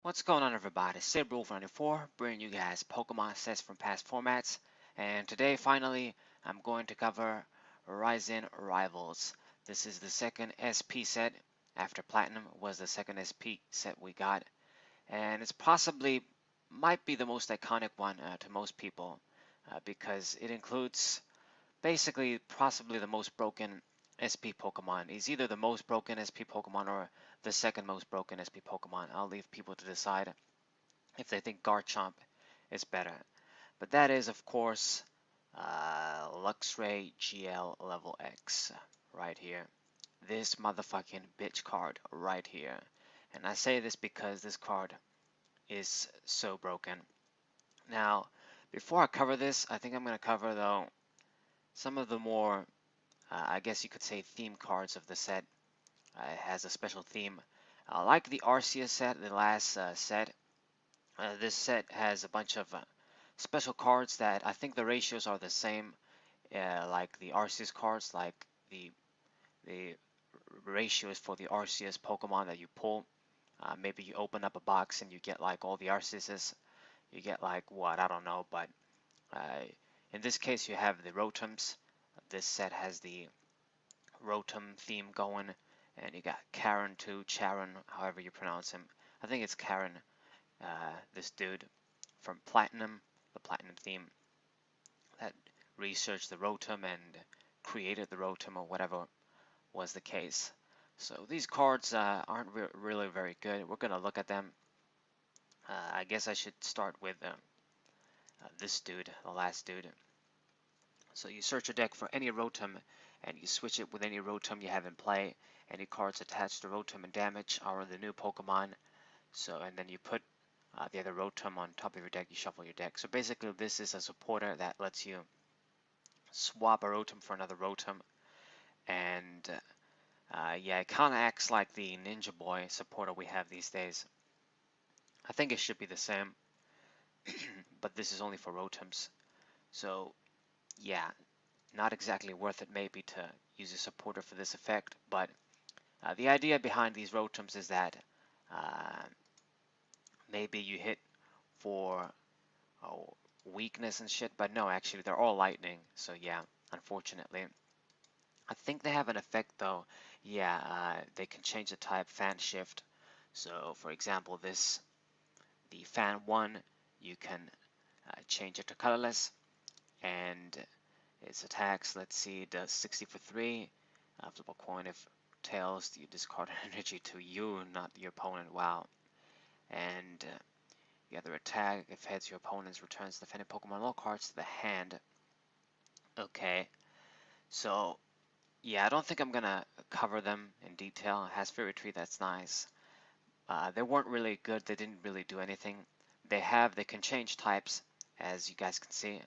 What's going on, everybody? SibRule94 bringing you guys Pokemon sets from past formats, and today finally I'm going to cover Rising Rivals. This is the second SP set after Platinum was the second SP set we got, and it's possibly might be the most iconic one to most people because it includes basically possibly the most broken SP Pokemon. He's either the most broken SP Pokemon or the second most broken SP Pokemon. I'll leave people to decide if they think Garchomp is better. But that is, of course, luxray GL level X right here. This motherfucking bitch card right here. And I say this because this card is so broken. Now, before I cover this, I think I'm going to cover, though, some of the more I guess you could say theme cards of the set. It has a special theme. Like the Arceus set, the last set, this set has a bunch of special cards that I think the ratios are the same like the Arceus cards, like the ratios for the Arceus Pokemon that you pull. Maybe you open up a box and you get like all the Arceuses. You get like what, I don't know, but uh, in this case you have the Rotums. This set has the Rotom theme going, and you got Karen too, Charon, however you pronounce him. I think it's Karen, this dude from Platinum, the Platinum theme that researched the Rotom and created the Rotom or whatever was the case. So these cards aren't really very good. We're going to look at them. I guess I should start with this dude, the last dude. So you search your deck for any Rotom and you switch it with any Rotom you have in play. Any cards attached to Rotom and damage are the new Pokemon. So, and then you put the other Rotom on top of your deck, you shuffle your deck. So basically this is a supporter that lets you swap a Rotom for another Rotom. And yeah, it kind of acts like the Ninja Boy supporter we have these days. I think it should be the same, but this is only for Rotoms. So yeah, not exactly worth it maybe to use a supporter for this effect, but the idea behind these Rotoms is that uh, maybe you hit for oh, weakness and shit, but no, actually they're all lightning, so yeah, unfortunately. I think they have an effect though. Yeah, they can change the type fan shift. So for example, the fan 1, you can change it to colorless, and its attacks, let's see, does 60 for 3. Flip a coin. If tails, you discard energy to you, not your opponent. Wow. And the other attack, if heads, your opponent returns defending Pokemon all cards to the hand. Okay, so yeah, I don't think I'm gonna cover them in detail. It has Fairy Tree, that's nice. They weren't really good. They didn't really do anything. They can change types, as you guys can see.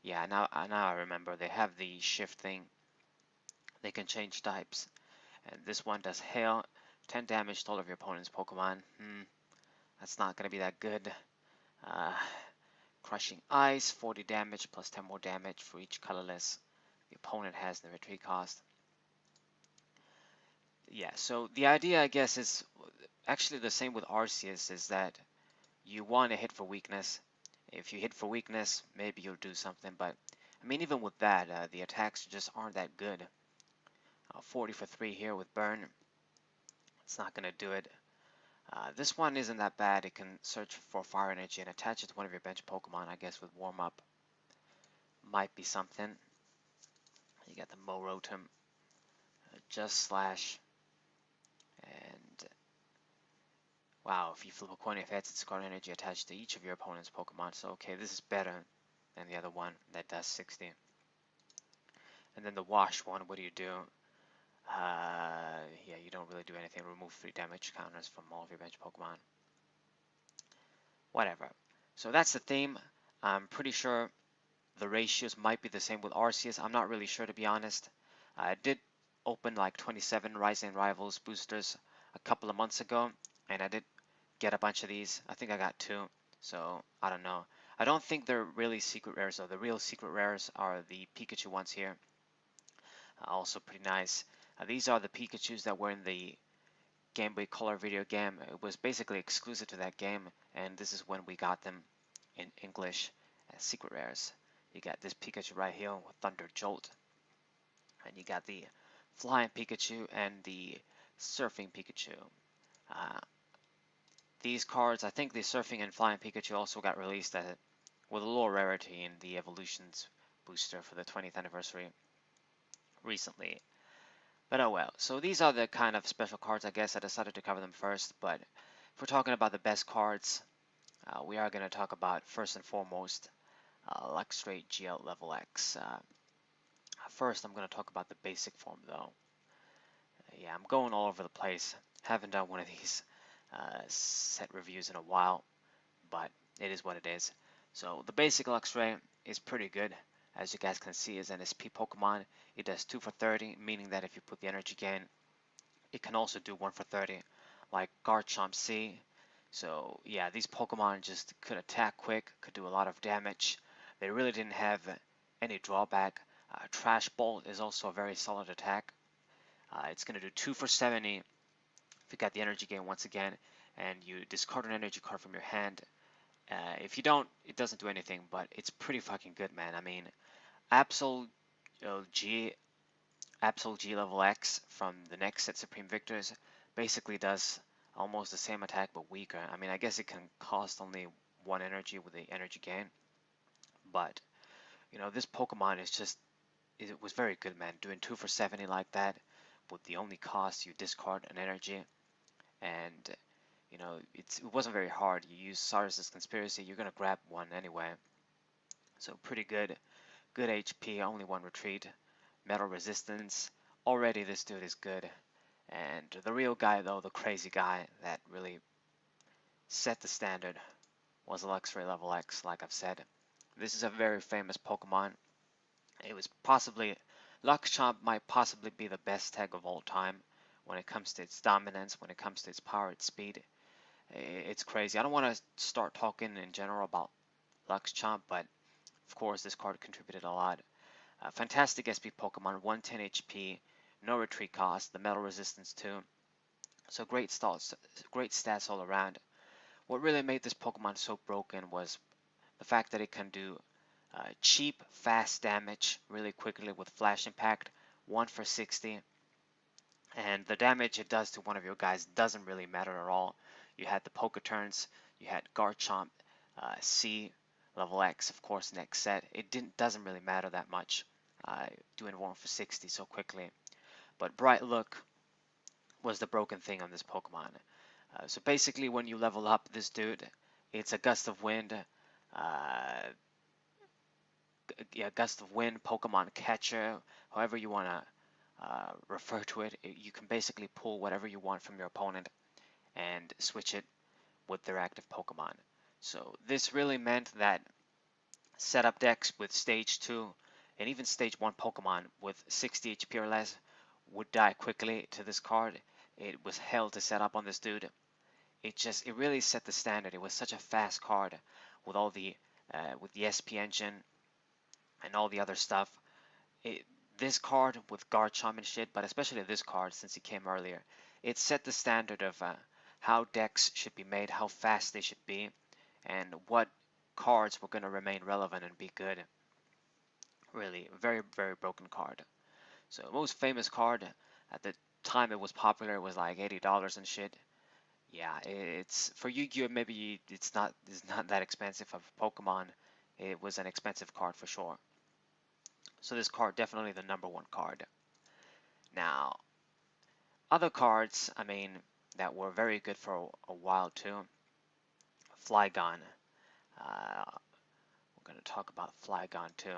Yeah, now I remember. They have the shift thing. They can change types. And this one does hail, 10 damage to all of your opponent's Pokemon. That's not going to be that good. Uh, crushing Ice, 40 damage plus 10 more damage for each colorless the opponent has in the retreat cost. Yeah, so the idea, I guess, is actually the same with Arceus, is that you want to hit for weakness. If you hit for weakness, maybe you'll do something, but I mean, even with that, the attacks just aren't that good. 40 for 3 here with Burn. It's not going to do it. This one isn't that bad. It can search for fire energy and attach it to one of your bench Pokemon, I guess, with warm up. Might be something. You got the Morotom, Just Slash, and wow, if you flip a coin, if it has its card energy attached to each of your opponent's Pokemon. So okay, this is better than the other one that does 60. And then the Wash one, what do? Yeah, you don't really do anything. Remove 3 damage counters from all of your bench Pokemon. Whatever. So that's the theme. I'm pretty sure the ratios might be the same with Arceus. I'm not really sure, to be honest. I did open like 27 Rising Rivals boosters a couple of months ago, and I did get a bunch of these. I think I got 2, so I don't know. I don't think they're really secret rares, though. The real secret rares are the Pikachu ones here. Also pretty nice. These are the Pikachus that were in the Game Boy Color video game. It was basically exclusive to that game, and this is when we got them in English as secret rares. You got this Pikachu right here with Thunder Jolt, and you got the Flying Pikachu and the Surfing Pikachu. Uh, these cards, I think the Surfing and Flying Pikachu also got released with a lower rarity in the Evolutions booster for the 20th anniversary recently. But oh well. So these are the kind of special cards, I guess. I decided to cover them first, but if we're talking about the best cards, we are going to talk about, first and foremost, luxray GL Level X. First, I'm going to talk about the basic form, though. Yeah, I'm going all over the place. Haven't done one of these set reviews in a while, but it is what it is. So the basic luxray is pretty good. As you guys can see, is an SP Pokemon. It does 2 for 30, meaning that if you put the energy gain, it can also do 1 for 30, like Garchomp C. So yeah, these Pokemon just could attack quick, could do a lot of damage. They really didn't have any drawback. Trash Bolt is also a very solid attack. It's going to do 2 for 70 if you got the energy gain once again, and you discard an energy card from your hand. If you don't, it doesn't do anything, but it's pretty fucking good, man. I mean, Absol G Level X from the next set Supreme Victors basically does almost the same attack but weaker. I mean, I guess it can cost only 1 energy with the energy gain, but you know, this Pokemon is just, it was very good, man. Doing 2 for 70 like that with the only cost you discard an energy, and you know, it wasn't very hard. You use Cyrus's Conspiracy, you're gonna grab one anyway. So pretty good. Good HP, only 1 retreat. Metal resistance. Already this dude is good. And the real guy, though, the crazy guy that really set the standard, was Luxray Level X, like I've said. This is a very famous Pokemon. It was possibly, Luxchamp might possibly be the best tag of all time when it comes to its dominance, when it comes to its power, its speed. It's crazy. I don't want to start talking in general about Luxchamp, but of course this card contributed a lot. Fantastic SP Pokemon, 110 HP, no retreat cost, the metal resistance too. So great stats all around. What really made this Pokemon so broken was the fact that it can do cheap, fast damage really quickly with Flash Impact, 1 for 60. And the damage it does to one of your guys doesn't really matter at all. You had the Poketurns, you had Garchomp, C, Level X, of course, next set. It doesn't really matter that much, doing 1 for 60 so quickly. But Bright Look was the broken thing on this Pokemon. So basically, when you level up this dude, it's a Gust of Wind, Gust of Wind, Pokemon Catcher, however you want to refer to it. You can basically pull whatever you want from your opponent and switch it with their active Pokemon. So this really meant that setup decks with Stage 2 and even Stage 1 Pokemon with 60 HP or less would die quickly to this card. It was hell to set up on this dude. It really set the standard. It was such a fast card with all the with the SP engine and all the other stuff. This card with Garchomp and shit, but especially this card since it came earlier, it set the standard of how decks should be made, how fast they should be, and what cards were going to remain relevant and be good. Really, very, very broken card. So most famous card at the time it was popular was like $80 and shit. Yeah, it's for Yu-Gi-Oh! Maybe it's not that expensive of Pokemon. It was an expensive card for sure. So this card definitely the #1 card. Now, other cards, I mean, that were very good for a while too. Flygon. We're going to talk about Flygon too.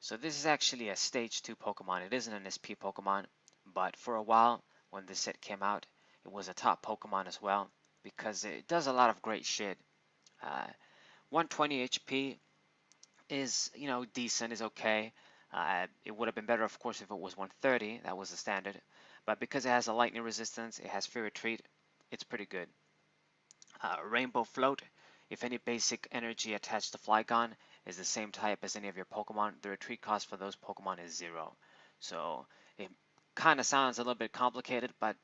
So this is actually a Stage 2 Pokemon. It isn't an SP Pokemon, but for a while when this set came out, it was a top Pokemon as well because it does a lot of great shit. 120 HP is, you know, decent, is okay. It would have been better, of course, if it was 130. That was the standard. But because it has a lightning resistance, it has free retreat, it's pretty good. Rainbow Float. If any basic energy attached to Flygon is the same type as any of your Pokemon, the retreat cost for those Pokemon is 0. So it kind of sounds a little bit complicated, but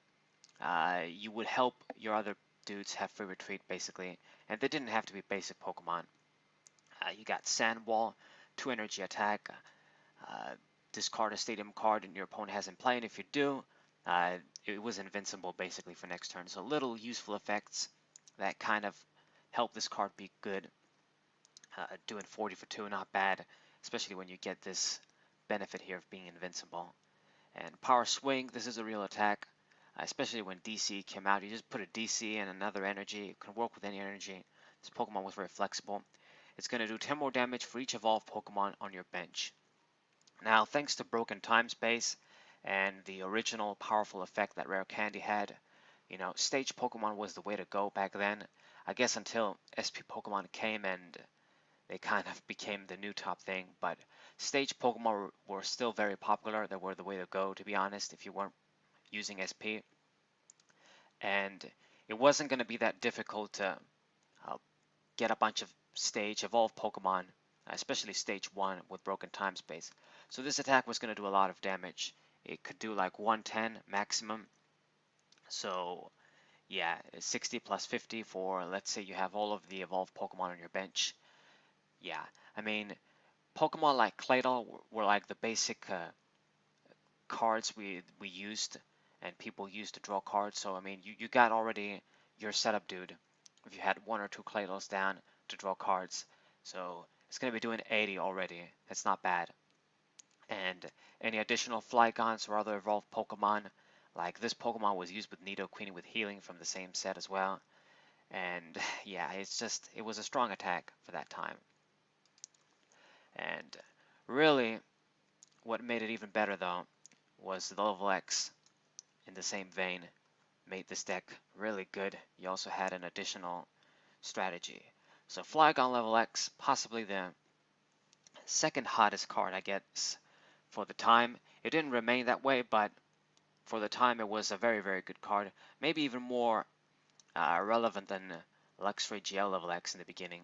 you would help your other dudes have free retreat basically, and they didn't have to be basic Pokemon. You got Sandwall, 2 energy attack, discard a stadium card and your opponent hasn't played. If you do, it was invincible basically for next turn. So little useful effects that kind of help this card be good. Doing 40 for 2, not bad, especially when you get this benefit here of being invincible. And Power Swing, this is a real attack, especially when DC came out. You just put a DC and another energy. It can work with any energy. This Pokemon was very flexible. It's going to do 10 more damage for each evolved Pokemon on your bench. Now, thanks to Broken Time Space and the original powerful effect that Rare Candy had, you know, Stage Pokemon was the way to go back then. I guess until SP Pokemon came and they kind of became the new top thing, but Stage Pokemon were still very popular. They were the way to go, to be honest, if you weren't using SP. And it wasn't going to be that difficult to get a bunch of stage evolved Pokemon, especially stage 1 with Broken Time Space. So this attack was going to do a lot of damage. It could do like 110 maximum. So yeah, 60 plus 50 for, let's say you have all of the evolved Pokemon on your bench. Yeah, I mean, Pokemon like Claydol were like the basic cards we used and people used to draw cards. So I mean, you got already your setup, dude, if you had 1 or 2 Claydols down to draw cards. So it's going to be doing 80 already. That's not bad. And any additional Flygons or other evolved Pokemon, like this Pokemon was used with Nidoqueen with healing from the same set as well. And yeah, it was a strong attack for that time. And really, what made it even better though was the level X in the same vein made this deck really good. You also had an additional strategy. So Flygon level X, possibly the second hottest card, I guess, for the time. It didn't remain that way, but for the time it was a very, very good card. Maybe even more relevant than Luxray GL level X in the beginning.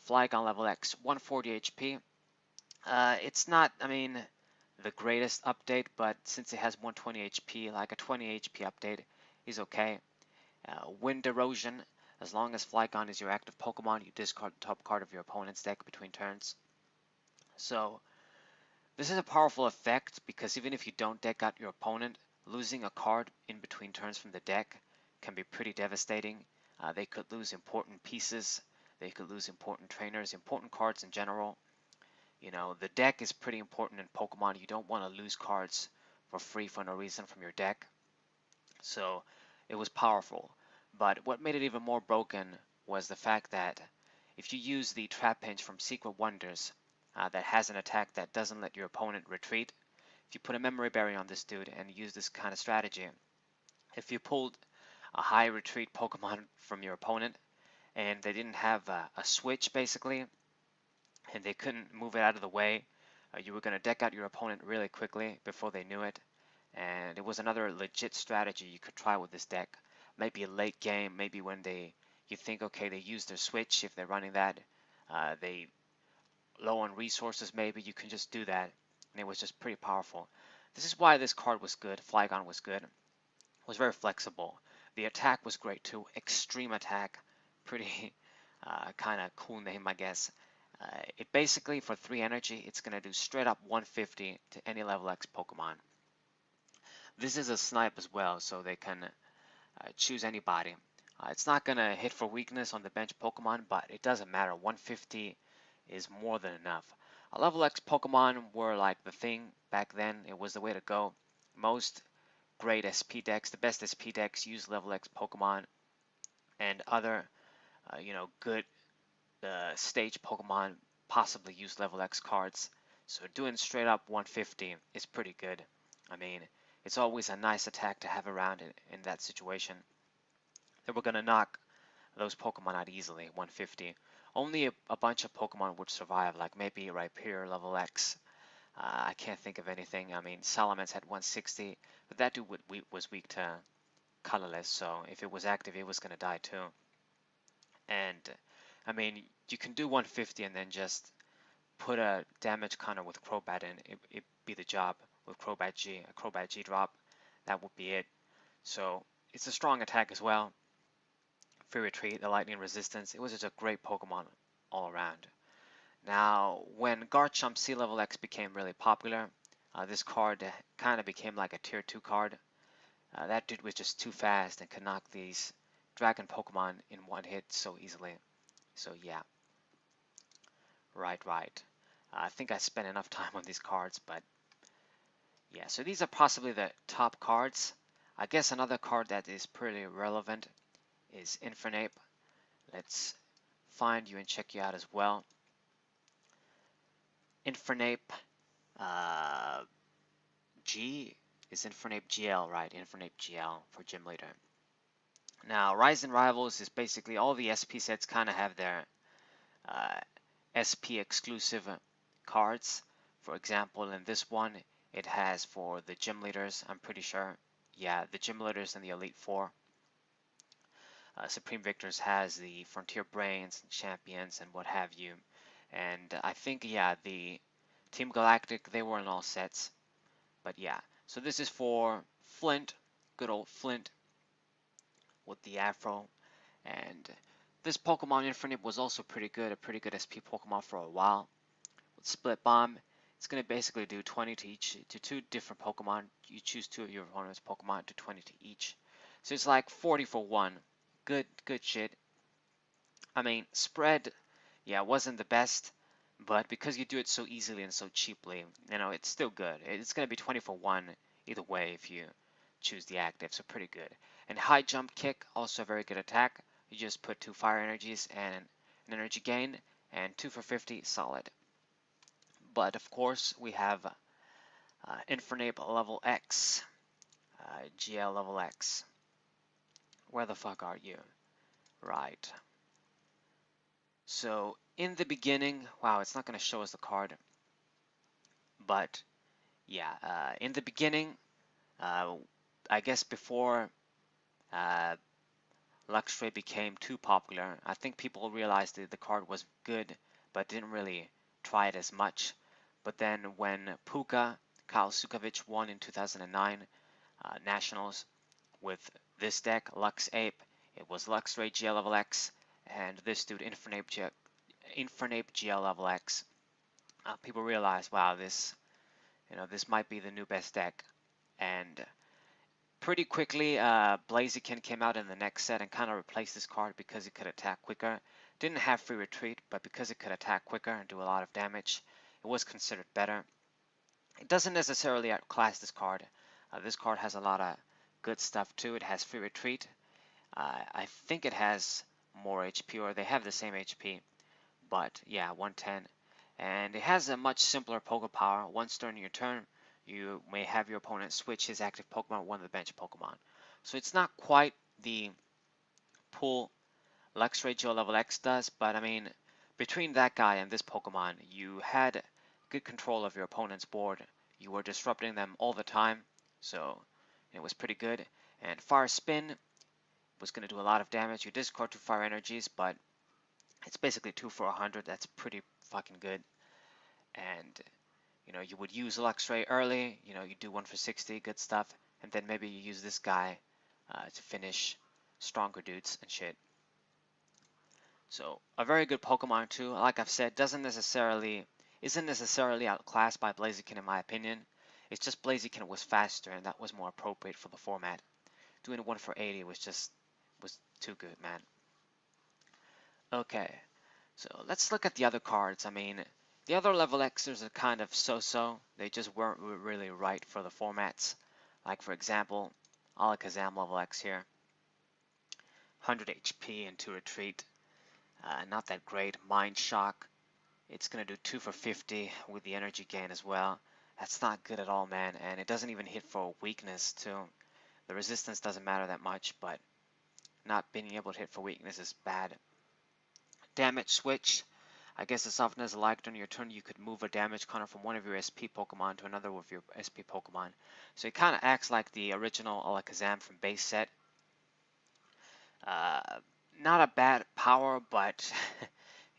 Flygon level X, 140 HP. It's not, I mean, the greatest update, but since it has 120 HP, like a 20 HP update is okay. Wind Erosion, as long as Flygon is your active Pokemon, you discard the top card of your opponent's deck between turns. So this is a powerful effect because even if you don't deck out your opponent, losing a card in between turns from the deck can be pretty devastating. They could lose important pieces, they could lose important trainers, important cards in general. You know, the deck is pretty important in Pokemon. You don't want to lose cards for free for no reason from your deck. So it was powerful. But what made it even more broken was the fact that if you use the Trap Hinge from Secret Wonders that has an attack that doesn't let your opponent retreat, if you put a Memory Berry on this dude and use this kind of strategy, if you pulled a high retreat Pokemon from your opponent and they didn't have a switch basically, and they couldn't move it out of the way, you were going to deck out your opponent really quickly before they knew it. And it was another legit strategy you could try with this deck. Maybe late game, maybe when you think, okay, they use their switch, if they're running that, they low on resources, maybe you can just do that. And it was just pretty powerful. This is why this card was good. Flygon was good. It was very flexible. The attack was great too. Extreme Attack, pretty kind of cool name, I guess. It basically, for 3 energy, it's going to do straight up 150 to any level X Pokemon. This is a snipe as well, so they can choose anybody. It's not going to hit for weakness on the bench Pokemon, but it doesn't matter. 150 is more than enough. Level X Pokemon were like the thing back then. It was the way to go. Most great SP decks, the best SP decks, use level X Pokemon, and other, good stage Pokemon possibly use level X cards. So doing straight up 150 is pretty good. I mean, it's always a nice attack to have around in that situation. They were going to knock those Pokemon out easily, 150. Only a bunch of Pokemon would survive, like maybe Rhyperior level X. I can't think of anything. I mean, Salamence had 160, but that dude was weak to colorless, so if it was active, it was going to die too. And I mean, you can do 150 and then just put a damage counter with Crobat in. It'd be the job with Crobat G, a Crobat G drop. That would be it. So It's a strong attack as well. Free retreat, the lightning resistance. It was just a great Pokemon all around. Now, when Garchomp Sea Level X became really popular, this card kind of became like a tier 2 card. That dude was just too fast and could knock these dragon Pokemon in one hit so easily. So yeah, right. I think I spent enough time on these cards, but yeah, so these are possibly the top cards. I guess another card that is pretty relevant is Infernape. Let's find you and check you out as well. Infernape uh, G is Infernape GL, right? Infernape GL for Gym Leader. Now, Rise and Rivals is basically all the SP sets kind of have their SP exclusive cards. For example, in this one, it has for the Gym Leaders, I'm pretty sure. Yeah, the Gym Leaders and the Elite Four. Supreme Victors has the Frontier Brains and Champions and what have you. And I think, yeah, the Team Galactic, they were in all sets. But yeah, so this is for Flint, good old Flint with the Afro. And this Pokemon Infernape was also pretty good, a pretty good SP Pokemon for a while. With Split Bomb, it's going to basically do 20 to two different Pokemon. You choose two of your opponent's Pokemon to 20 to each. So it's like 40 for one. Good shit. I mean, spread, yeah, wasn't the best, but because you do it so easily and so cheaply, you know, it's still good. It's going to be 20 for one either way if you choose the active, so pretty good. And high jump kick, also a very good attack. You just put 2 fire energies and an energy gain, and 2 for 50, solid. But of course, we have Infernape level X, GL level X. Where the fuck are you? Right. So in the beginning, wow, it's not going to show us the card, but yeah, in the beginning, I guess before luxray became too popular, I think people realized that the card was good, but didn't really try it as much. But then when Puka, Kyle Sukovic won in 2009 Nationals with this deck, Lux Ape, it was Luxray GL level X, and this dude Infernape GL level X. People realized, wow, this might be the new best deck, and pretty quickly Blaziken came out in the next set and kind of replaced this card because it could attack quicker. Didn't have free retreat, but because it could attack quicker and do a lot of damage, it was considered better. It doesn't necessarily outclass this card. This card has a lot of good stuff too. It has free retreat. I think it has more HP, or they have the same HP, but yeah, 110. And it has a much simpler Poke Power. Once during your turn, you may have your opponent switch his active Pokemon with one of the bench Pokemon. So it's not quite the pull Luxray GL level X does, but I mean, between that guy and this Pokemon, you had good control of your opponent's board. You were disrupting them all the time, so it was pretty good. And Fire Spin was going to do a lot of damage. You discard 2 fire energies, but it's basically 2 for 100. That's pretty fucking good. And you know, you would use Luxray early. You know, you do 1 for 60, good stuff. And then maybe you use this guy to finish stronger dudes and shit. So a very good Pokemon too. Like I've said, isn't necessarily outclassed by Blaziken in my opinion. It's just Blaziken was faster and that was more appropriate for the format. Doing 1 for 80 was too good, man. Okay, so let's look at the other cards. I mean, the other level Xers are kind of so-so. They just weren't really right for the formats. Like for example, Alakazam level X here. 100 HP and 2 retreat. Not that great. Mind Shock. It's going to do 2 for 50 with the energy gain as well. That's not good at all, man. And it doesn't even hit for weakness too. The resistance doesn't matter that much, but not being able to hit for weakness is bad. Damage Switch. I guess as often as like during your turn, you could move a damage counter from one of your SP Pokemon to another with your SP Pokemon. So it kind of acts like the original Alakazam from base set. Not a bad power, but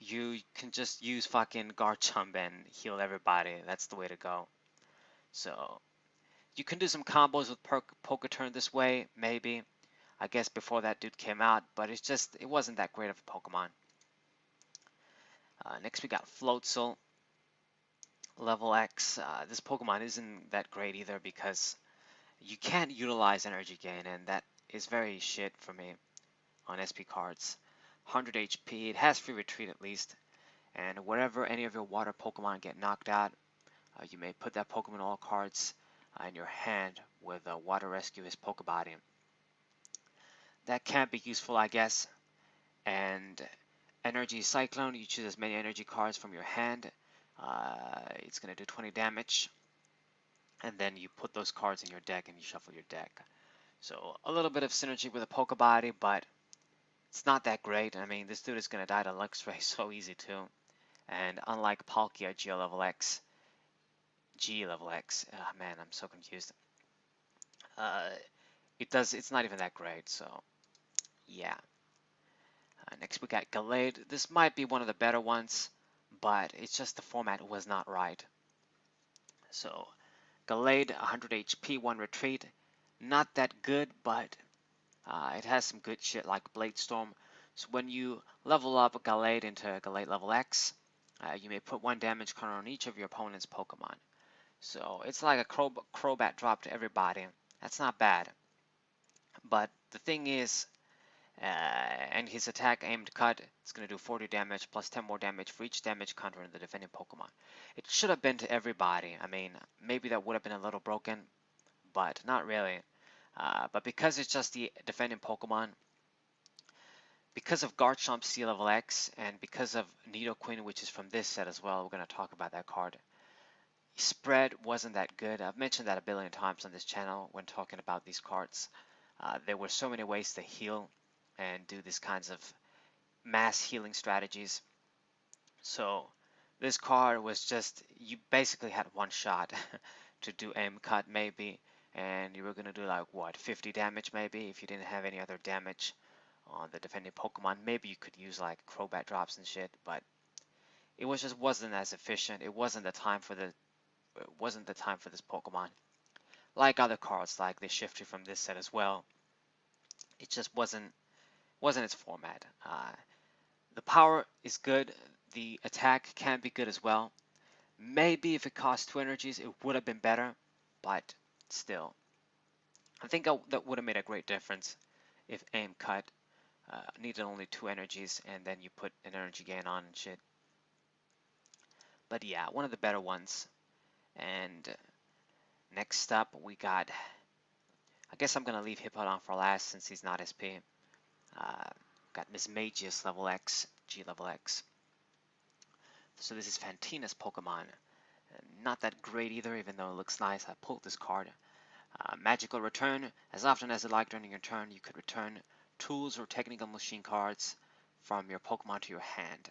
you can just use fucking Garchomp and heal everybody. That's the way to go. So you can do some combos with Poke Turn this way, maybe. I guess before that dude came out, but it wasn't that great of a Pokemon. Next we got Floatzel, level X. This Pokemon isn't that great either because you can't utilize energy gain, and that is very shit for me on SP cards. 100 HP, it has free retreat at least, and wherever any of your water Pokemon get knocked out, you may put that Pokemon all cards in your hand with a water rescue his Pokebody. That can be useful, I guess. And Energy Cyclone, you choose as many energy cards from your hand. It's going to do 20 damage. And then you put those cards in your deck and you shuffle your deck. So a little bit of synergy with a Pokebody, but it's not that great. I mean, this dude is going to die to luxray so easy too. And unlike Palkia G level X, man, I'm so confused. It's not even that great, so yeah. Next we got Gallade. This might be one of the better ones, but it's just the format was not right. So Gallade, 100 HP, 1 retreat. Not that good, but it has some good shit like Blade Storm. So when you level up Gallade into Gallade level X, you may put 1 damage counter on each of your opponent's Pokemon. So it's like a Crobat drop to everybody. That's not bad. But the thing is, and his attack aimed cut, it's going to do 40 damage plus 10 more damage for each damage counter in the defending Pokemon. It should have been to everybody. I mean, maybe that would have been a little broken, but not really. But because it's just the defending Pokemon, because of Garchomp C level X, and because of Nidoqueen, which is from this set as well, we're going to talk about that card. Spread wasn't that good. I've mentioned that a billion times on this channel when talking about these cards. There were so many ways to heal and do these kinds of mass healing strategies. So this card was just, you basically had one shot to do aim cut maybe, and you were going to do like what, 50 damage maybe if you didn't have any other damage on the defending Pokemon. Maybe you could use like Crobat drops and shit, but it wasn't as efficient. It wasn't the time for this Pokemon. Like other cards, like the Shifty from this set as well. It just wasn't its format. The power is good. The attack can be good as well. Maybe if it cost 2 energies, it would have been better, but still. I think that would have made a great difference if aim cut needed only 2 energies and then you put an energy gain on and shit. But yeah, one of the better ones. And next up we got, I guess I'm going to leave Hippowdon for last since he's not SP. Got Mismagius level X, G level X. So this is Fantina's Pokemon. Not that great either, even though it looks nice. I pulled this card. Magical return. As often as you like during your turn, you could return tools or technical machine cards from your Pokemon to your hand.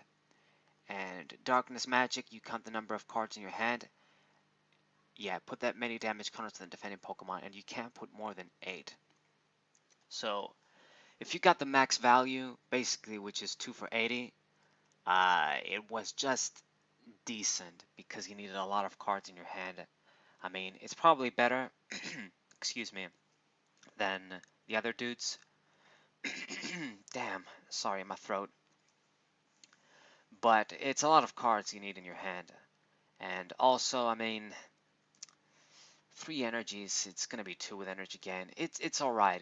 And Darkness Magic, you count the number of cards in your hand. Yeah, put that many damage counters to the defending Pokemon, and you can't put more than 8. So if you got the max value, basically, which is 2 for 80, it was just decent because you needed a lot of cards in your hand. I mean, it's probably better, excuse me, than the other dudes. Damn, sorry, my throat. But it's a lot of cards you need in your hand. And also, I mean, 3 energies, it's going to be 2 with energy gain. It's alright,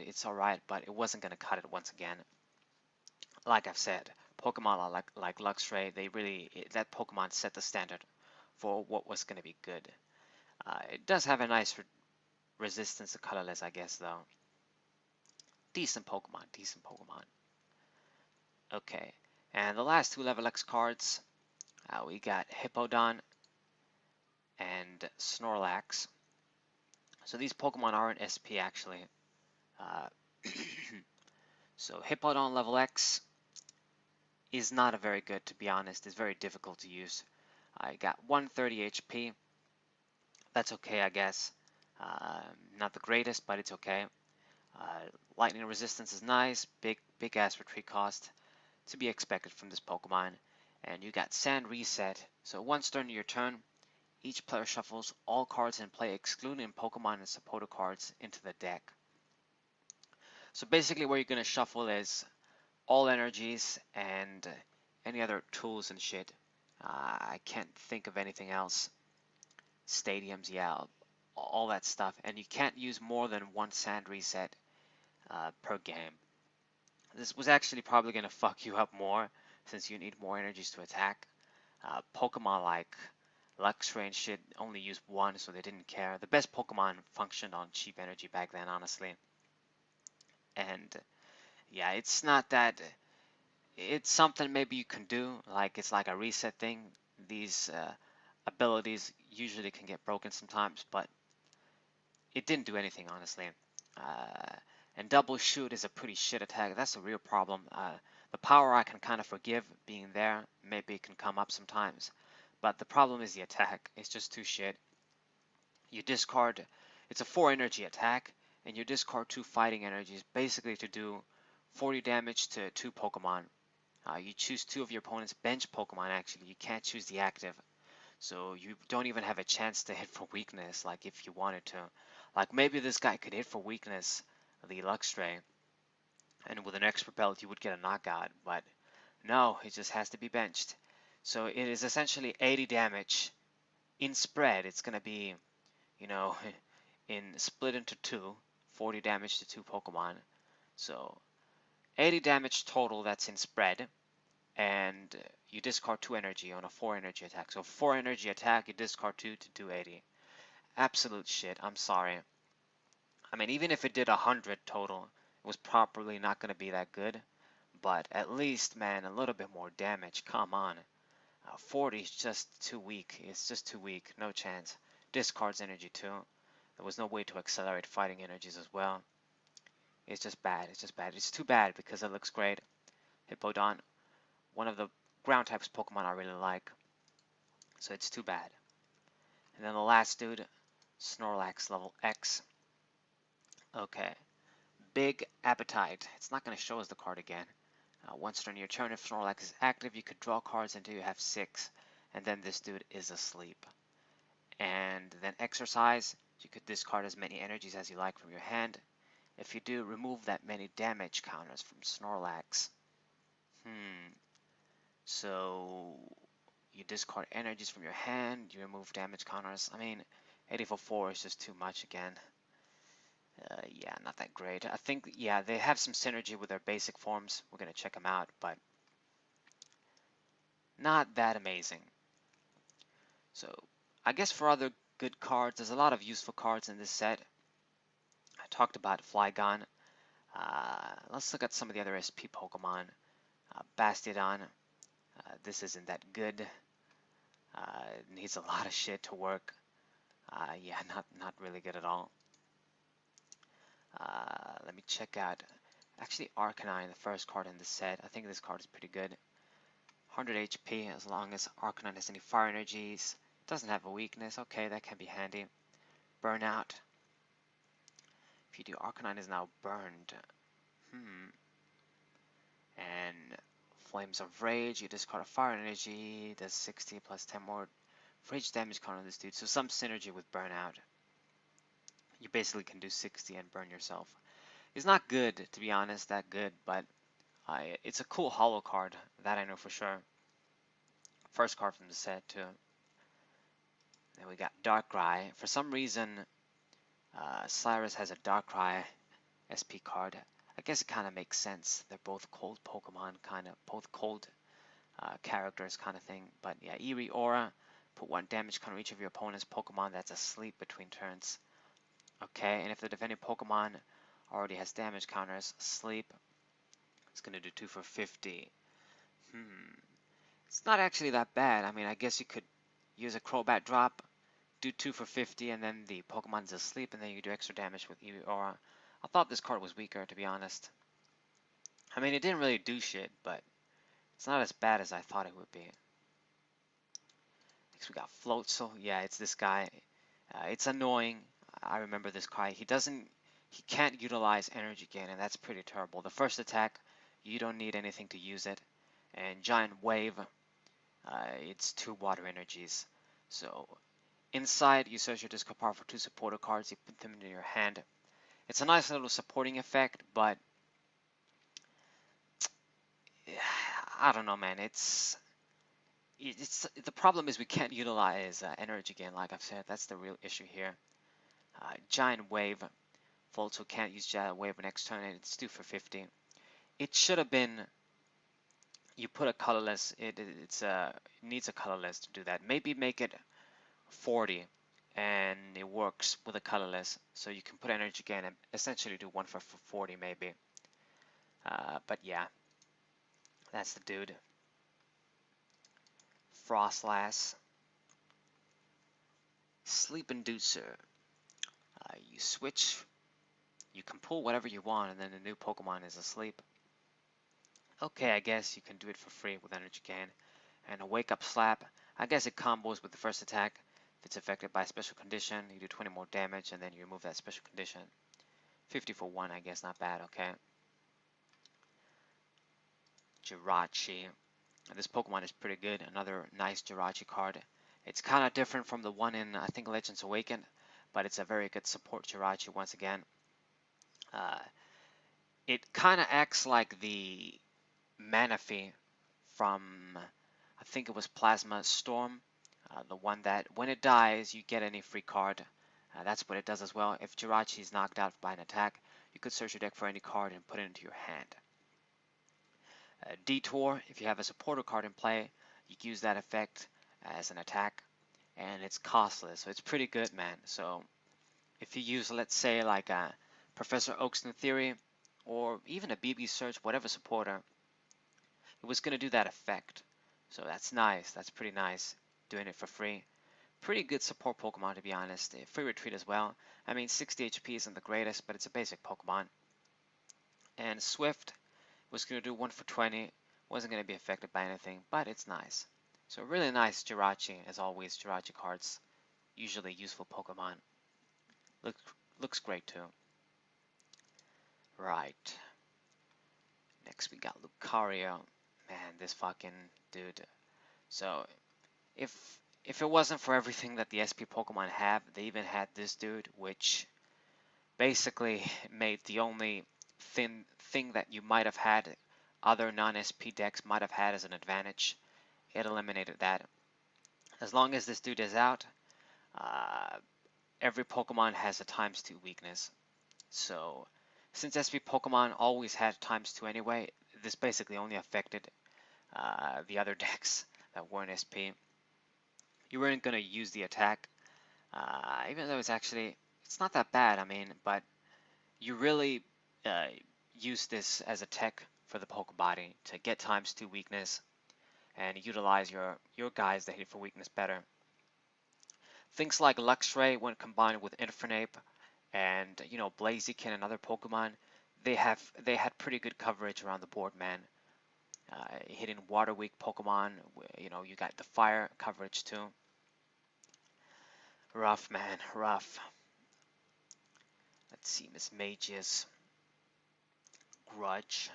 but it wasn't going to cut it once again. Like I've said, Pokemon like Luxray, that Pokemon set the standard for what was going to be good. It does have a nice resistance to colorless, I guess, though. Decent Pokemon. Okay, and the last 2 level X cards, we got Hippowdon and Snorlax. So these Pokemon aren't SP actually. So Hippowdon level X is not a very good, to be honest. It's very difficult to use. I got 130 HP. That's okay, I guess. Not the greatest, but it's okay. Lightning resistance is nice. Big ass retreat cost to be expected from this Pokemon. And you got Sand Reset. So once during your turn, each player shuffles all cards in play, excluding Pokemon and supporter cards, into the deck. So basically what you're going to shuffle is all energies and any other tools and shit. I can't think of anything else. Stadiums, yeah, all that stuff. And you can't use more than one sand reset per game. This was actually probably going to fuck you up more since you need more energies to attack. Pokemon like luxray and shit only used one, so they didn't care. The best Pokemon functioned on cheap energy back then, honestly. And yeah, it's not that. It's something maybe you can do, like it's like a reset thing. These abilities usually can get broken sometimes, but it didn't do anything, honestly. Uh, and double shoot is a pretty shit attack. That's a real problem. The power I can kind of forgive being there. Maybe it can come up sometimes. But the problem is the attack. It's just too shit. You discard, it's a 4 energy attack, and you discard 2 fighting energies, basically to do 40 damage to 2 Pokemon. You choose 2 of your opponent's bench Pokemon, actually. You can't choose the active. So you don't even have a chance to hit for weakness, like if you wanted to. Like maybe this guy could hit for weakness, the luxray, and with an expert belt you would get a knockout, but no, it just has to be benched. So it is essentially 80 damage. In spread, it's going to be, you know, in split into 2, 40 damage to 2 Pokemon. So 80 damage total, that's in spread. And you discard 2 energy on a 4 energy attack. So 4 energy attack, you discard 2 to do 80. Absolute shit, I'm sorry. I mean, even if it did 100 total, it was probably not going to be that good. But at least, man, a little bit more damage. Come on. 40 is just too weak. It's just too weak. No chance. Discards energy too. There was no way to accelerate fighting energies as well. It's just bad. It's just bad. It's too bad because it looks great. Hippowdon, one of the ground types Pokemon I really like. So it's too bad. And then the last dude, Snorlax level X. Okay. Big Appetite. It's not going to show us the card again. Once during your turn, if Snorlax is active, you could draw cards until you have 6. And then this dude is asleep. And then Exercise. You could discard as many energies as you like from your hand. If you do, remove that many damage counters from Snorlax. So you discard energies from your hand, you remove damage counters. I mean, 80 for 4 is just too much again. Yeah, not that great. I think, yeah, they have some synergy with their basic forms. We're going to check them out, but not that amazing. So I guess for other good cards, there's a lot of useful cards in this set. I talked about Flygon. Let's look at some of the other SP Pokemon. Bastiodon. This isn't that good. Needs a lot of shit to work. Yeah, not really good at all. Let me check out. Actually, Arcanine, the first card in the set. I think this card is pretty good. 100 HP as long as Arcanine has any fire energies. Doesn't have a weakness. Okay, that can be handy. Burnout. If you do, Arcanine is now burned. And Flames of Rage. You discard a fire energy. Does 60 plus 10 more rage damage counter on this dude. So some synergy with Burnout. You basically can do 60 and burn yourself. It's not good, to be honest, that good, but it's a cool holo card, that I know for sure. First card from the set, too. Then we got Darkrai. For some reason, Cyrus has a Darkrai SP card. I guess it kind of makes sense. They're both cold Pokemon, kind of, both cold characters kind of thing. But yeah, Eerie Aura. Put 1 damage counter each of your opponent's Pokemon that's asleep between turns. Okay, and if the defending Pokemon already has damage counters, sleep, it's going to do 2 for 50. It's not actually that bad. I mean, I guess you could use a Crobat drop, do 2 for 50, and then the Pokemon's asleep, and then you do extra damage with Eerie Aura. I thought this card was weaker, to be honest. I mean, it didn't really do shit, but it's not as bad as I thought it would be. Next we got Floatzel. Yeah, it's this guy. It's annoying. I remember this guy. He can't utilize energy gain, and that's pretty terrible. The first attack, you don't need anything to use it. And Giant Wave, it's 2 water energies. So inside, you search your discard pile for 2 supporter cards. You put them into your hand. It's a nice little supporting effect, but I don't know, man. It's the problem is we can't utilize energy gain, like I've said. That's the real issue here. Giant wave. Volto can't use giant wave next turn, and it's due for 50. It should have been. You put a colorless. It needs a colorless to do that. Maybe make it 40, and it works with a colorless. So you can put energy gain and essentially do one for 40 maybe. But yeah, that's the dude. Frostlass. Sleep Inducer. You switch, you can pull whatever you want, and then the new Pokemon is asleep. Okay, I guess you can do it for free with energy gain. And a Wake Up Slap, I guess it combos with the first attack. If it's affected by a special condition, you do 20 more damage, and then you remove that special condition. 50 for 1, I guess, not bad, okay. Jirachi. This Pokemon is pretty good. Another nice Jirachi card. It's kind of different from the one in, I think, Legends Awakened, but it's a very good support Jirachi once again. It kind of acts like the Manaphy from, I think it was Plasma Storm, the one that when it dies, you get any free card. That's what it does as well. If Jirachi is knocked out by an attack, you could search your deck for any card and put it into your hand. Detour, if you have a supporter card in play, you can use that effect as an attack, and it's costless, so it's pretty good, man. So if you use, let's say, like a Professor Oak's New Theory, or even a BB Search, whatever supporter, it was going to do that effect. So that's nice. That's pretty nice. Doing it for free. Pretty good support Pokemon, to be honest. Free retreat as well. I mean, 60 HP isn't the greatest, but it's a basic Pokemon. And Swift was going to do 1 for 20. Wasn't going to be affected by anything, but it's nice. So really nice Jirachi, as always. Jirachi cards, usually useful Pokemon. Looks great too. Right. Next we got Lucario. Man, this fucking dude. So if it wasn't for everything that the SP Pokemon have, they even had this dude, which basically made the only thing that you might have had, other non-SP decks might have had as an advantage. It eliminated that. As long as this dude is out, every Pokemon has a ×2 weakness. So since SP Pokemon always had ×2 anyway, this basically only affected the other decks that weren't SP. You weren't going to use the attack, even though it's not that bad, I mean, but you really use this as a tech for the Pokebody to get ×2 weakness and utilize your guys that hit for weakness better. Things like Luxray, when combined with Infernape and Blaziken and other Pokemon, they had pretty good coverage around the board, man. Hitting water weak Pokemon, you got the fire coverage too. Rough, man, rough. Let's see, Miss Mage's Grudge.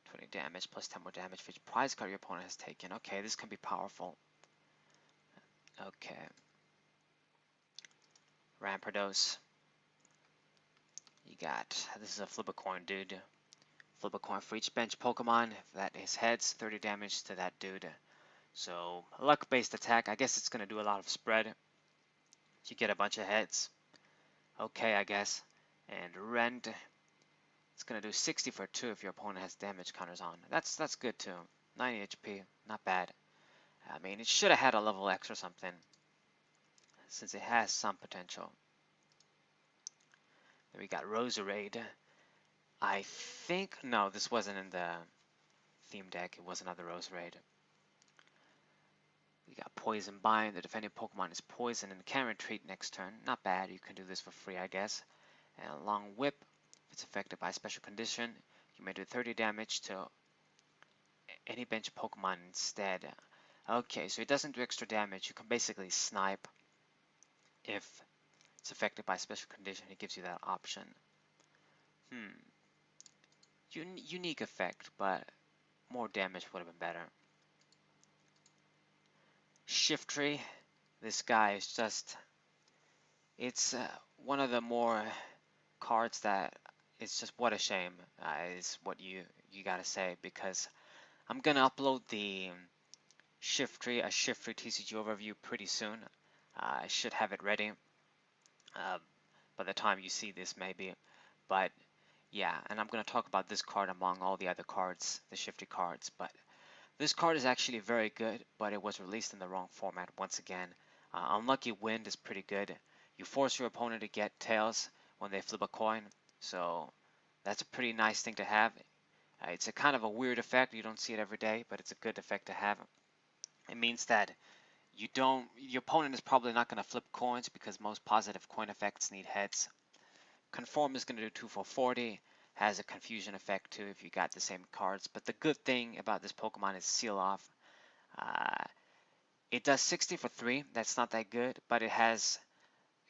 20 damage plus 10 more damage for each prize card your opponent has taken. Okay, this can be powerful. Okay. Rampardos. You got, this is a flip a coin, dude. Flip a coin for each bench Pokemon. If that is heads, 30 damage to that dude. So, luck-based attack. I guess it's going to do a lot of spread. You get a bunch of heads. Okay, I guess. And Rend. It's going to do 60 for 2 if your opponent has damage counters on. That's good too. 90 HP. Not bad. I mean, it should have had a level X or something, since it has some potential. Then we got Roserade. I think, no, this wasn't in the theme deck. It was another Roserade. We got Poison Bind. The defending Pokemon is poison and can retreat next turn. Not bad. You can do this for free, I guess. And Long Whip. If it's affected by a special condition, you may do 30 damage to any bench Pokemon instead. Okay, so it doesn't do extra damage. You can basically snipe if it's affected by a special condition. It gives you that option. Unique effect, but more damage would have been better. Shiftry. This guy is just, it's one of the more cards that it's just what a shame is what you gotta say, because I'm gonna upload the a shift tree TCG overview pretty soon. I should have it ready uh, by the time you see this maybe, but yeah, and I'm gonna talk about this card among all the other cards, the shifty cards, but this card is actually very good, but it was released in the wrong format once again. Unlucky Wind is pretty good. You force your opponent to get tails when they flip a coin, so that's a pretty nice thing to have. It's a kind of a weird effect. You don't see it every day, but it's a good effect to have. It means that your opponent is probably not going to flip coins because most positive coin effects need heads. Conform is going to do 2 for 40, has a confusion effect too if you got the same cards. But the good thing about this Pokemon is Seal Off. It does 60 for 3, that's not that good, but it has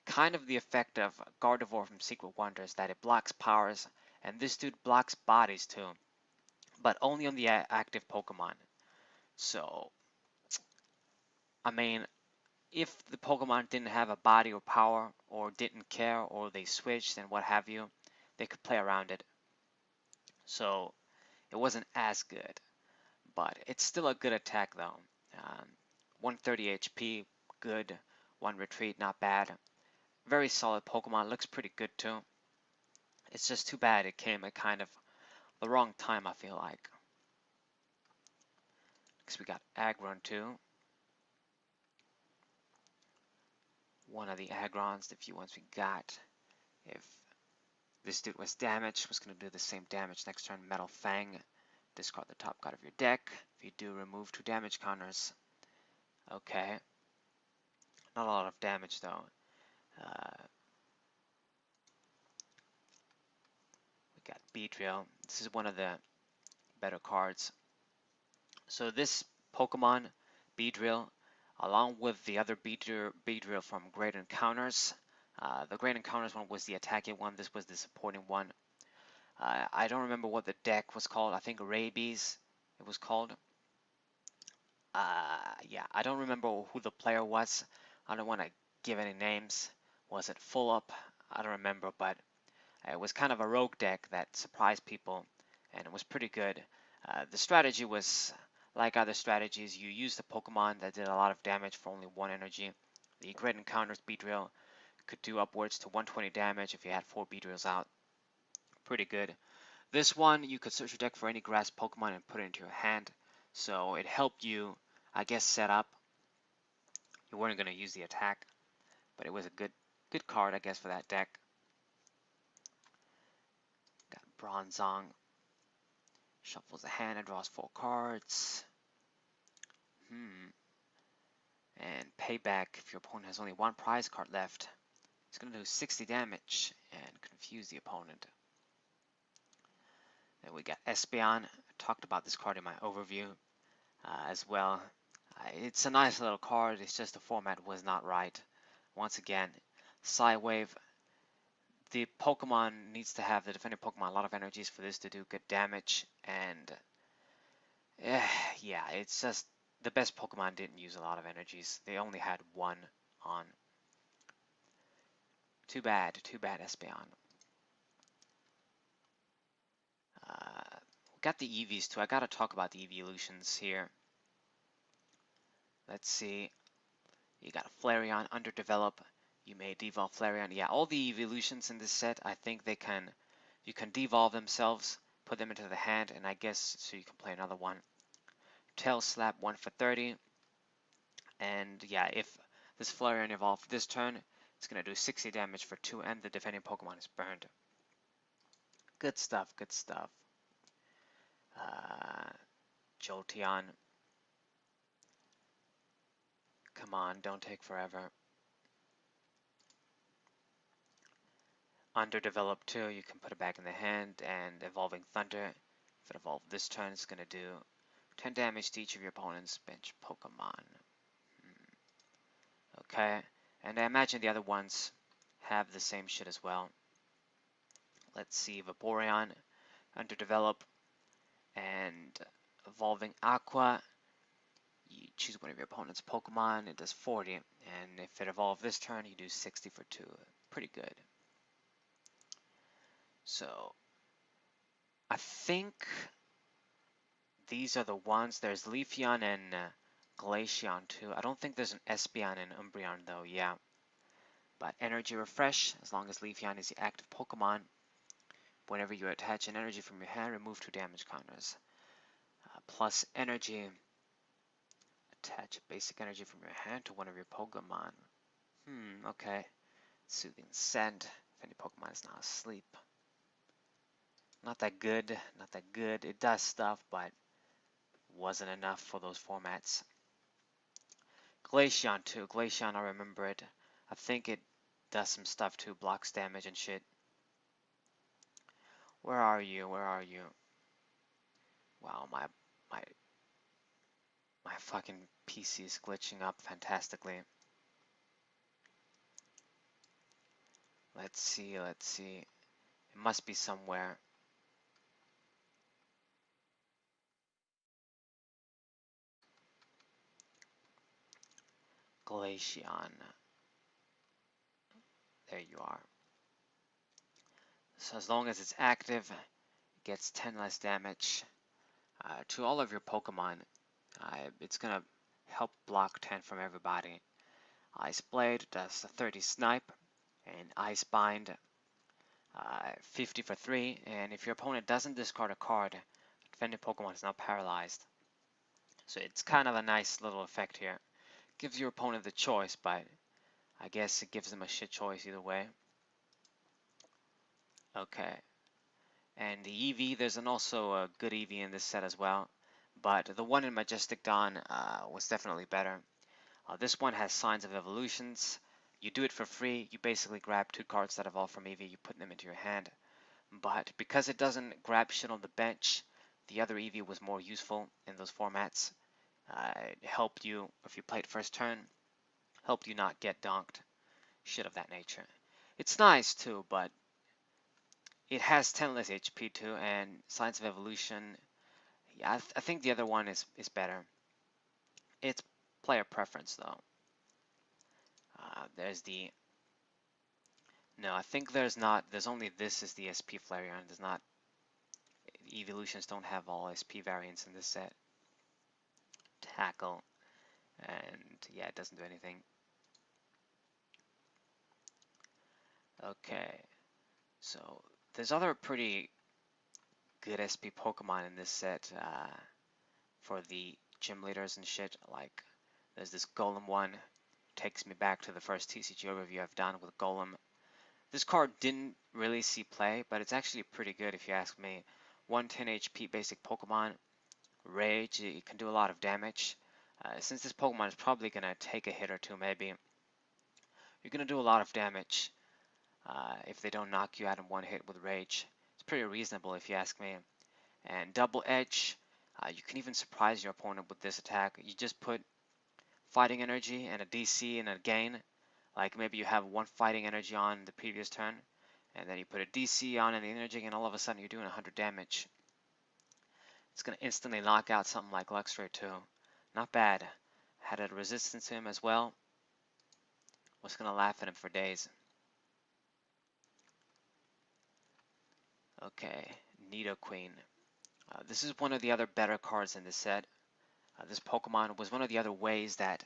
kind of the effect of Gardevoir from Secret Wonders, that it blocks powers, and this dude blocks bodies too, but only on the active Pokemon. So, I mean, if the Pokemon didn't have a body or power, or didn't care, or they switched and what have you, they could play around it. So, it wasn't as good, but it's still a good attack though. 130 HP, good. 1 retreat, not bad. Very solid Pokemon, looks pretty good too. It's just too bad it came at kind of the wrong time, I feel like. Because we got Aggron too. One of the Aggrons, the few ones we got. If this dude was damaged, was going to do the same damage next turn. Metal Fang. Discard the top card of your deck. If you do, remove 2 damage counters. Okay. Not a lot of damage though. We got Beedrill. This is one of the better cards. So this Pokemon, Beedrill, along with the other Beedrill from Great Encounters. The Great Encounters one was the attacking one. This was the supporting one. I don't remember what the deck was called. I think Rabies it was called. Yeah, I don't remember who the player was. I don't want to give any names. Was it Full Up? I don't remember, but it was kind of a rogue deck that surprised people, and it was pretty good. The strategy was like other strategies. You used a Pokemon that did a lot of damage for only 1 energy. The Great Encounters Beedrill could do upwards to 120 damage if you had 4 Beedrills out. Pretty good. This one, you could search your deck for any grass Pokemon and put it into your hand. So it helped you, I guess, set up. You weren't going to use the attack, but it was a good card, I guess, for that deck. Got Bronzong. Shuffles the hand and draws 4 cards. And payback if your opponent has only 1 prize card left. It's going to do 60 damage and confuse the opponent. Then we got Espeon. I talked about this card in my overview as well. It's a nice little card, it's just the format was not right. Once again, Psywave. The Pokemon needs to have, the defending Pokemon, a lot of energies for this to do good damage, and yeah, it's just the best Pokemon didn't use a lot of energies. They only had 1 on. Too bad Espeon. We got the EVs too. I gotta talk about the evolutions here. Let's see. You got a Flareon, underdevelop. You may devolve Flareon. Yeah, all the evolutions in this set, I think you can devolve themselves, put them into the hand, and I guess so you can play another one. Tail Slap 1 for 30. And yeah, if this Flareon evolved this turn, it's going to do 60 damage for 2, and the defending Pokemon is burned. Good stuff, good stuff. Jolteon. Come on, don't take forever. Underdeveloped too, you can put it back in the hand, and Evolving Thunder. If it evolved this turn, it's going to do 10 damage to each of your opponent's bench Pokemon. Okay, and I imagine the other ones have the same shit as well. Let's see, Vaporeon, underdevelop, and Evolving Aqua. You choose one of your opponent's Pokemon, it does 40, and if it evolved this turn, you do 60 for 2. Pretty good. So I think these are the ones. There's Leafeon and Glaceon too. I don't think there's an Espeon and Umbreon though. Yeah. But Energy Refresh, as long as Leafeon is the active Pokemon, whenever you attach an energy from your hand, remove 2 damage counters. Plus Energy, attach a basic energy from your hand to one of your Pokemon. Okay. Soothing Scent, if any Pokemon is now asleep. Not that good, not that good. It does stuff, but wasn't enough for those formats. Glaceon too. Glaceon, I remember it. I think it does some stuff too, blocks damage and shit. Where are you? Where are you? Wow, my fucking PC is glitching up fantastically. Let's see, let's see. It must be somewhere. Glaceon. There you are. So as long as it's active, it gets 10 less damage to all of your Pokemon. It's gonna help block 10 from everybody. Ice Blade does a 30 snipe, and Ice Bind 50 for 3. And if your opponent doesn't discard a card, defending Pokemon is now paralyzed. So it's kind of a nice little effect here. Gives your opponent the choice, but I guess it gives them a shit choice either way. Okay. And the EV, there's also a good EV in this set as well. But the one in Majestic Dawn was definitely better. This one has Signs of Evolutions. You do it for free. You basically grab 2 cards that evolve from EV, you put them into your hand. But because it doesn't grab shit on the bench, the other EV was more useful in those formats. It helped you, if you played first turn, helped you not get donked. Shit of that nature. It's nice too, but it has 10 less HP too, and Signs of Evolution, yeah, I think the other one is better. It's player preference though. There's the... No, I think there's not. There's only this is the SP Flareon. There's not... Evolutions don't have all SP variants in this set. Tackle. And yeah, it doesn't do anything. Okay. So there's other pretty good SP Pokemon in this set for the gym leaders and shit. Like there's this Golem one. Takes me back to the first TCG overview I've done with Golem. This card didn't really see play, but it's actually pretty good if you ask me. 110 HP basic Pokemon. Rage, it can do a lot of damage. Since this Pokemon is probably going to take a hit or two maybe, you're going to do a lot of damage if they don't knock you out in one hit with Rage. It's pretty reasonable if you ask me. And Double Edge, you can even surprise your opponent with this attack. You just put Fighting Energy and a DC and a gain. Like maybe you have 1 Fighting Energy on the previous turn, and then you put a DC on and the energy, and all of a sudden you're doing 100 damage. It's going to instantly knock out something like luxray too. Not bad. Had a resistance to him as well. Was going to laugh at him for days. Okay, Nidoqueen. This is one of the other better cards in this set. This Pokemon was one of the other ways that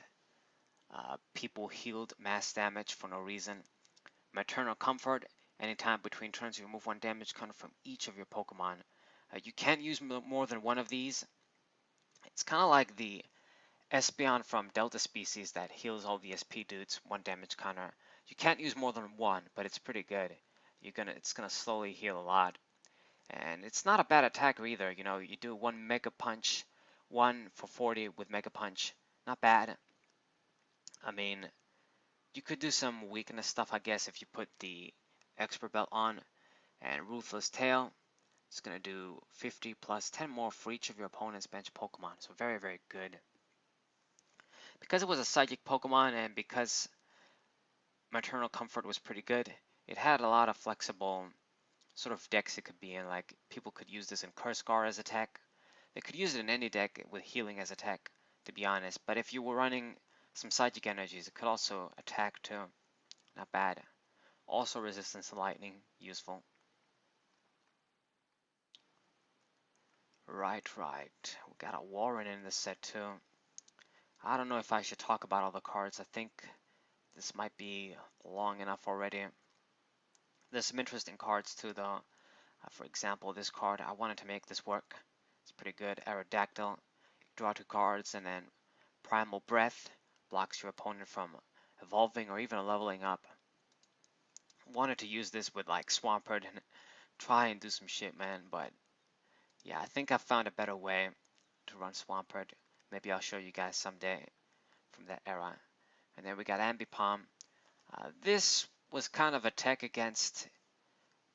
people healed mass damage for no reason. Maternal Comfort. Anytime between turns, you remove 1 damage counter from each of your Pokemon. You can't use more than 1 of these. It's kind of like the Espeon from Delta Species that heals all the SP dudes 1 damage counter. You can't use more than 1, but it's pretty good. It's gonna slowly heal a lot. And it's not a bad attacker either. You know, you do 1 Mega Punch, 1 for 40 with Mega Punch. Not bad. I mean, you could do some weakness stuff, I guess, if you put the Expert Belt on. And Ruthless Tail, it's going to do 50 plus 10 more for each of your opponent's bench Pokemon. So very, very good. Because it was a Psychic Pokemon and because Maternal Comfort was pretty good, it had a lot of flexible sort of decks it could be in. Like people could use this in Curse Guard as a tech. They could use it in any deck with healing as a tech, to be honest. But if you were running some Psychic energies, it could also attack too. Not bad. Also resistance to lightning, useful. Right. We got a Warren in this set too. I don't know if I should talk about all the cards. I think this might be long enough already. There's some interesting cards too though. For example, this card, I wanted to make this work. It's pretty good. Aerodactyl. Draw 2 cards and then Primal Breath blocks your opponent from evolving or even leveling up. Wanted to use this with like Swampert and try and do some shit, man, but yeah, I think I found a better way to run Swampert. Maybe I'll show you guys someday from that era. And then we got Ambipom. This was kind of a tech against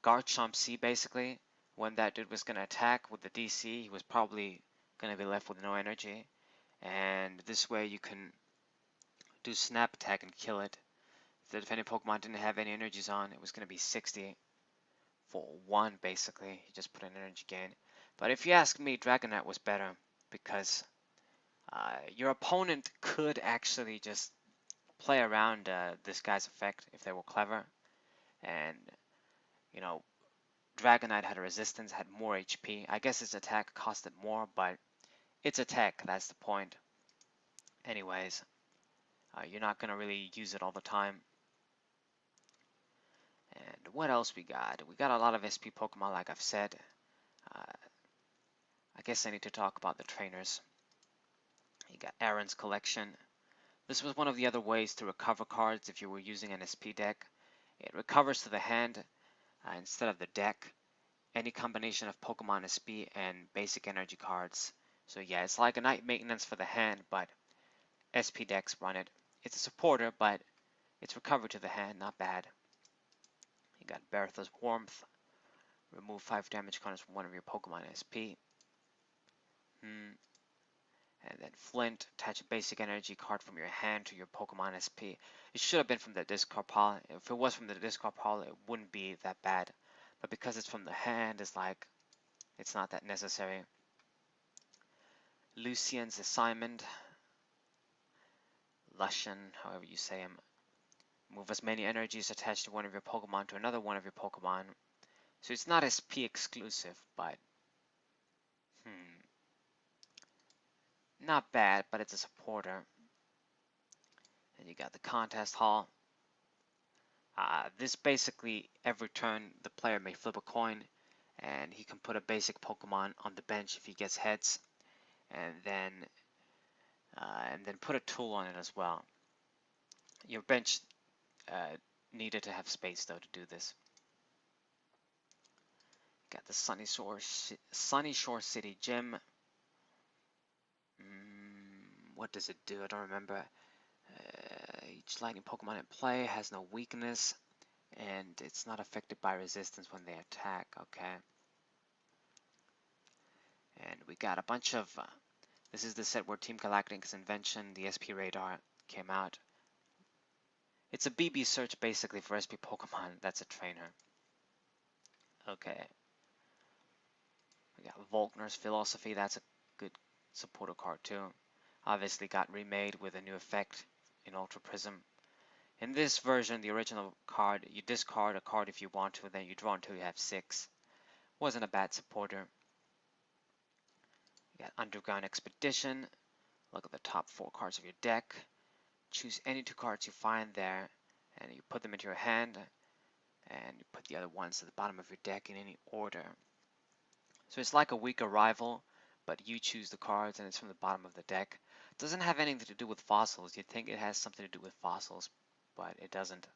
Garchomp C basically. When that dude was going to attack with the DC, he was probably going to be left with no energy. And this way you can do Snap Attack and kill it. If the defending Pokemon didn't have any energies on, it was going to be 60 for 1 basically. You just put an energy gain. But if you ask me, Dragonite was better because your opponent could actually just play around this guy's effect if they were clever. And, you know, Dragonite had a resistance, had more HP. I guess its attack costed more, but it's a tech, that's the point. Anyways, you're not going to really use it all the time. And what else we got? We got a lot of SP Pokemon, like I've said. I guess I need to talk about the trainers. You got Aaron's collection. This was one of the other ways to recover cards if you were using an SP deck. It recovers to the hand instead of the deck. Any combination of Pokemon SP and basic energy cards. So yeah, it's like a night maintenance for the hand, but SP decks run it. It's a supporter, but it's recovered to the hand, not bad. You got Bertha's Warmth. Remove 5 damage counters from one of your Pokemon SP. And then Flint, attach a basic energy card from your hand to your Pokemon SP. It should have been from the discard pile. If it was from the discard pile, it wouldn't be that bad. But because it's from the hand, it's like, it's not that necessary. Lucian's Assignment. Lushan, however you say him. Move as many energies attached to one of your Pokemon to another one of your Pokemon. So it's not SP exclusive, but not bad, but it's a supporter. And you got the Contest Hall. This basically, every turn the player may flip a coin and he can put a basic Pokemon on the bench if he gets heads, and then put a tool on it as well. Your bench needed to have space though to do this. Got the Sunny Shore City Gym. What does it do? I don't remember. Each lightning Pokemon in play has no weakness, and it's not affected by resistance when they attack. Okay. And we got a bunch of. This is the set where Team Galactic's invention, the SP Radar, came out. It's a BB search basically for SP Pokemon. That's a trainer. Okay. We got Volkner's Philosophy. That's a good supporter card too. Obviously got remade with a new effect in Ultra Prism. In this version, the original card, you discard a card if you want to, and then you draw until you have 6. Wasn't a bad supporter. You got Underground Expedition. Look at the top 4 cards of your deck. Choose any 2 cards you find there, and you put them into your hand, and you put the other ones at the bottom of your deck in any order. So it's like a weaker rival, but you choose the cards, and it's from the bottom of the deck. It doesn't have anything to do with fossils. You'd think it has something to do with fossils, but it doesn't.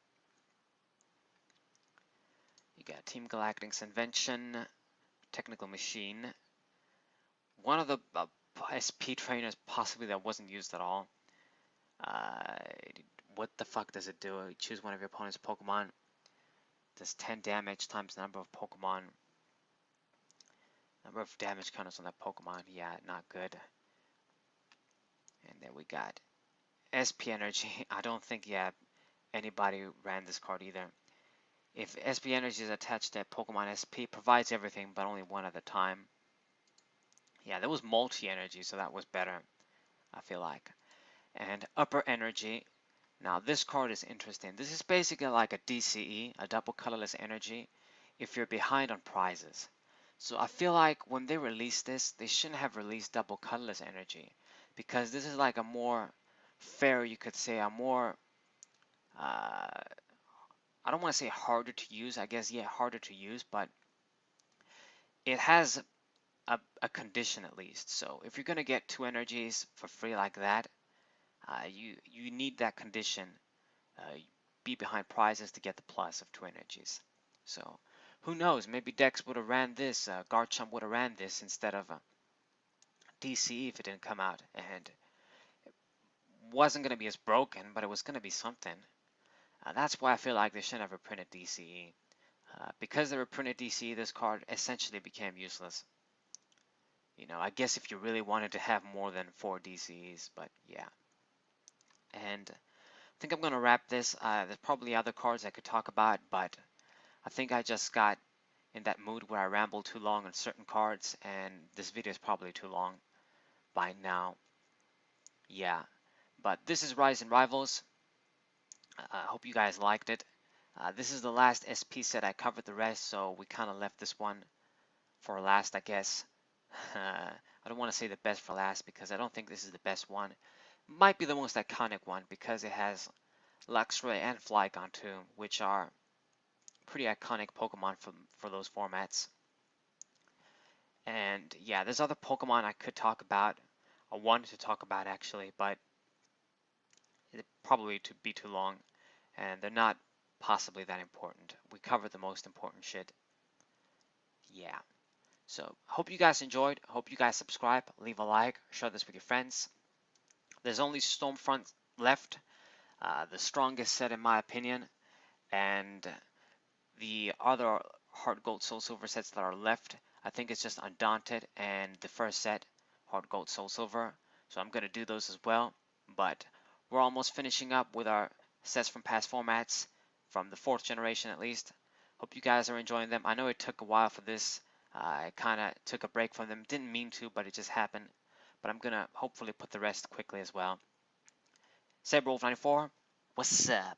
You got Team Galactic's Invention, Technical Machine. One of the SP trainers possibly that wasn't used at all. What the fuck does it do? You choose one of your opponent's Pokemon. Does 10 damage times the number of Pokemon. Number of damage counters on that Pokemon. Yeah, not good. And then we got SP Energy. I don't think, anybody ran this card either. If SP Energy is attached to Pokemon SP, provides everything, but only one at a time. Yeah, there was multi-energy, so that was better, I feel like. And Upper Energy. Now, this card is interesting. This is basically like a DCE, a double colorless energy, if you're behind on prizes. So I feel like when they released this, they shouldn't have released double colorless energy, because this is like a more fair, you could say, a more uh, I don't want to say harder to use. I guess, yeah, harder to use, but it has a condition at least. So if you're gonna get two energies for free like that, you need that condition. Be behind prizes to get the plus of two energies. So who knows? Maybe Dex would have ran this. Garchomp would have ran this instead of DCE if it didn't come out, and it wasn't gonna be as broken, but it was gonna be something. That's why I feel like they shouldn't have reprinted DCE. Because they reprinted DCE, this card essentially became useless. You know, I guess if you really wanted to have more than 4 DCEs, but yeah. And I think I'm going to wrap this. There's probably other cards I could talk about, but I think I just got in that mood where I ramble too long on certain cards, and this video is probably too long by now. Yeah, but this is Rise and Rivals. I hope you guys liked it. This is the last SP set. I covered the rest, so we kind of left this one for last, I guess. I don't want to say the best for last because I don't think this is the best one. Might be the most iconic one because it has luxray and flygon too, which are pretty iconic Pokemon for those formats. And yeah, there's other Pokemon I could talk about. I wanted to talk about actually, but it probably to be too long, and they're not possibly that important. We covered the most important shit. Yeah. So hope you guys enjoyed. Hope you guys subscribe, leave a like, share this with your friends. There's only Stormfront left, the strongest set in my opinion, and the other Heart Gold Soul Silver sets that are left, I think it's just Undaunted and the first set, Heart Gold Soul Silver. So I'm going to do those as well, but we're almost finishing up with our sets from past formats, from the 4th generation at least. Hope you guys are enjoying them. I know it took a while for this. I kind of took a break from them. Didn't mean to, but it just happened. But I'm going to hopefully put the rest quickly as well. Saberwolf94, what's up?